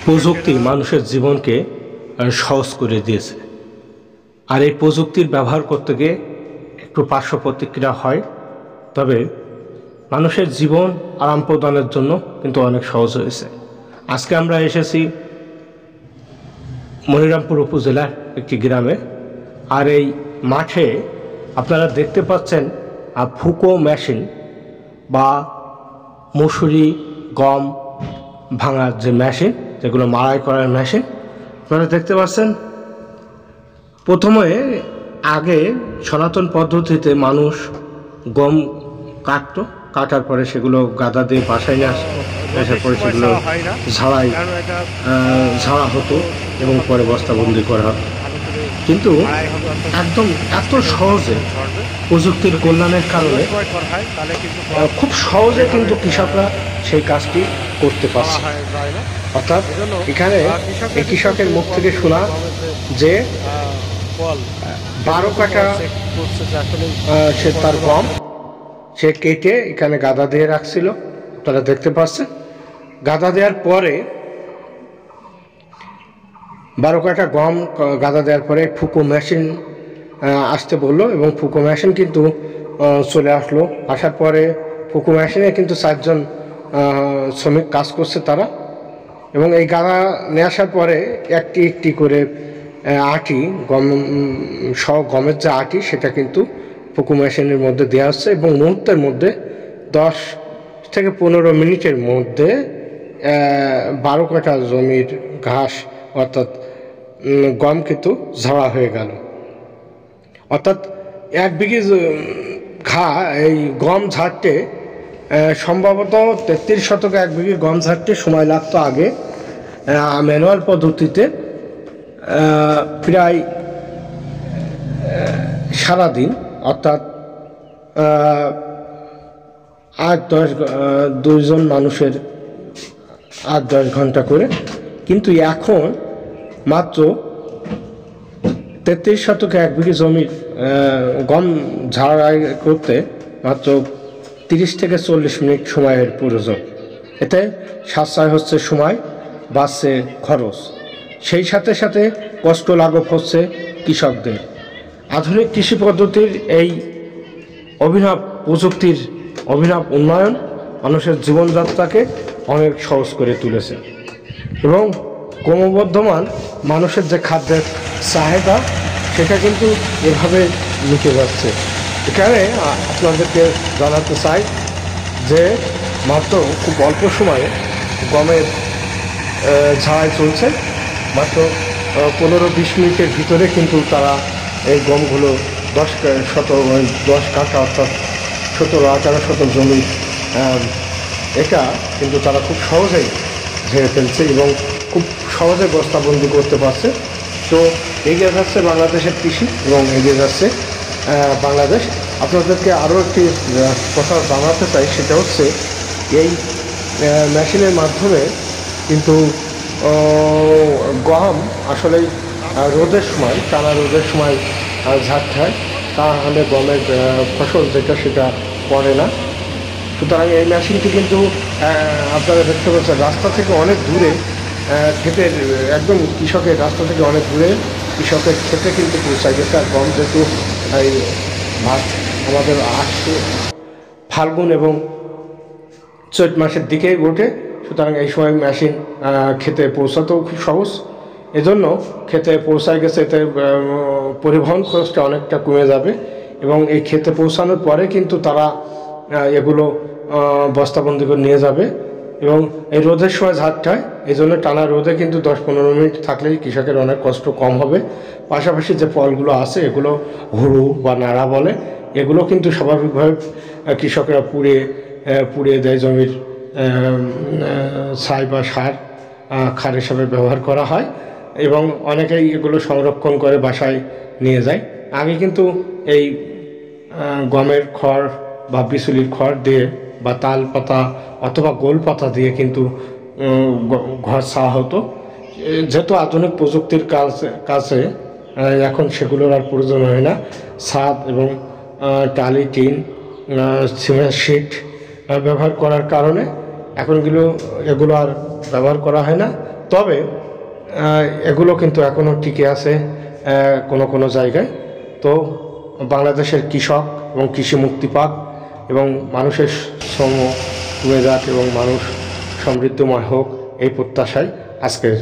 প্রযুক্তি মানুষের জীবনকে সহজ করে দিয়েছে। আর এই প্রযুক্তির ব্যবহার করতে গিয়ে একটু পার্শ্ব প্রতিক্রিয়া হয়, তবে মানুষের জীবন আরাম প্রদানের জন্য কিন্তু অনেক সহজ হয়েছে। আজকে আমরা এসেছি মনিরামপুর উপজেলার একটি গ্রামে। আর এই মাঠে আপনারা দেখতে পাচ্ছেন ফুকো মেশিন বা মসুরি গম ভাঙার যে মেশিন, যেগুলো মাড়াই করার মেশিন আপনারা দেখতে পাচ্ছেন। প্রথমে আগে সনাতন পদ্ধতিতে মানুষ গম কাটতো, কাটার পরে সেগুলো গাদা দিয়ে বাসায় নিয়ে আসার পরে সেগুলো ঝাড়া হতো এবং পরে বস্তাবন্দি করা হতো। কিন্তু একদম এত সহজে প্রযুক্তির কল্যাণের কারণে খুব সহজে কিন্তু কৃষকরা সেই কাজটি করতে পারছে। অর্থাৎ এখানে এই কৃষকের মুখ থেকে শোনা যে 12 কাঠা সে তার গম সে কেটে এখানে গাদা দিয়ে রাখছিল, আপনারা দেখতে পাচ্ছেন। গাদা দেওয়ার পরে 12 কাঠা গম গাদা দেওয়ার পরে ফুকো মেশিন আসতে বললো এবং ফুকো মেশিন কিন্তু চলে আসলো। আসার পরে ফুকো মেশিনে কিন্তু 4 জন শ্রমিক কাজ করছে তারা, এবং এই গাদা নিয়ে আসার পরে একটি একটি করে আটি গম সহ গমের যে আটি সেটা কিন্তু ফুকো মেশিনের মধ্যে দেওয়া হচ্ছে এবং মুহূর্তের মধ্যে 10 থেকে 15 মিনিটের মধ্যে 12 কাঠা জমির ঘাস অর্থাৎ গম কিন্তু ঝাড়া হয়ে গেল। অর্থাৎ 1 বিঘে এই গম ঝাড়তে সম্ভবত 33 শতকে 1 বিঘে গম ঝাড়তে সময় লাগতো আগে ম্যানুয়াল পদ্ধতিতে প্রায় সারাদিন, অর্থাৎ 2জন মানুষের 8-10 ঘন্টা করে। কিন্তু এখন মাত্র 33 শতকে 1 বিঘে জমির গম ঝাড়াই করতে মাত্র 30 থেকে 40 মিনিট সময়ের প্রয়োজন। এতে সাশ্রয় হচ্ছে সময়, বাড়ছে খরচ, সেই সাথে সাথে কষ্ট লাঘব হচ্ছে কৃষকদের। আধুনিক কৃষি পদ্ধতির এই অভিনব প্রযুক্তির অভিনব উন্নয়ন মানুষের জীবনযাত্রাকে অনেক সহজ করে তুলেছে এবং ক্রমবর্ধমান মানুষের যে খাদ্যের চাহিদা সেটা কিন্তু এভাবে মিটে যাচ্ছে। এখানে আপনাদেরকে জানাতে চাই যে মাত্র খুব অল্প সময়ে গমের ঝাড়াই চলছে। মাত্র 15-20 মিনিটের ভিতরে কিন্তু তারা এই গমগুলো 10 কাঠা অর্থাৎ 17-18 শতক জমি এটা কিন্তু তারা খুব সহজেই ঝেড়ে ফেলছে এবং খুব সহজে বস্তাবন্দি করতে পারছে। তো এগিয়ে যাচ্ছে বাংলাদেশের কৃষি এবং এগিয়ে যাচ্ছে বাংলাদেশ। আপনাদেরকে আরও একটি কথা জানাতে চাই, সেটা হচ্ছে এই মেশিনের মাধ্যমে কিন্তু গম আসলে রোদের সময়, টানা রোদের সময় ঝাড়তে হয়, তাহলে গমের ফসল যেটা সেটা পড়ে না। সুতরাং এই মেশিনটি কিন্তু আপনারা দেখতে পাচ্ছেন রাস্তা থেকে অনেক দূরে, ক্ষেতের একদম কৃষকের রাস্তা থেকে অনেক দূরে কৃষকের ক্ষেতে কিন্তু পৌঁছায় গেছে। আর গম যেহেতু এই ভাত আমাদের আসছে ফাল্গুন এবং চৈত মাসের দিকেই ওঠে, সুতরাং এই সময় মেশিন ক্ষেতে পৌঁছাতেও খুব সহজ। এজন্য ক্ষেতে পৌঁছায় গেছে, এতে পরিবহন খরচটা অনেকটা কমে যাবে এবং এই ক্ষেতে পৌঁছানোর পরে কিন্তু তারা এগুলো বস্তাবন্দি করে নিয়ে যাবে এবং এই রোদের সময় ঝাড়তে হয়। এই জন্য টানা রোদে কিন্তু 10-15 মিনিট থাকলেই কৃষকের অনেক কষ্ট কম হবে। পাশাপাশি যে ফলগুলো আছে এগুলো হুড়ু বা নাড়া বলে, এগুলো কিন্তু স্বাভাবিকভাবে কৃষকরা পুড়িয়ে দেয়। জমির ছাই বা খার হিসাবে ব্যবহার করা হয় এবং অনেকেই এগুলো সংরক্ষণ করে বাসায় নিয়ে যায়। আগে কিন্তু এই গমের খড় বা বিচুলির খড় দিয়ে বা তাল পাতা অথবা গোল পাতা দিয়ে কিন্তু ঘর ছাওয়া হতো। যেহেতু আধুনিক প্রযুক্তির কাছে এখন সেগুলোর আর প্রয়োজন হয় না। ছাদ এবং টালি, টিন, সিমেন্ট শিট ব্যবহার করার কারণে এখন এগুলো আর ব্যবহার করা হয় না। তবে এগুলো কিন্তু এখনও টিকে আছে কোনো কোনো জায়গায়। তো বাংলাদেশের কৃষক এবং কৃষি মুক্তি পাক এবং মানুষের শ্রম কমে যাক এবং মানুষ সমৃদ্ধময় হোক, এই প্রত্যাশায় আজকের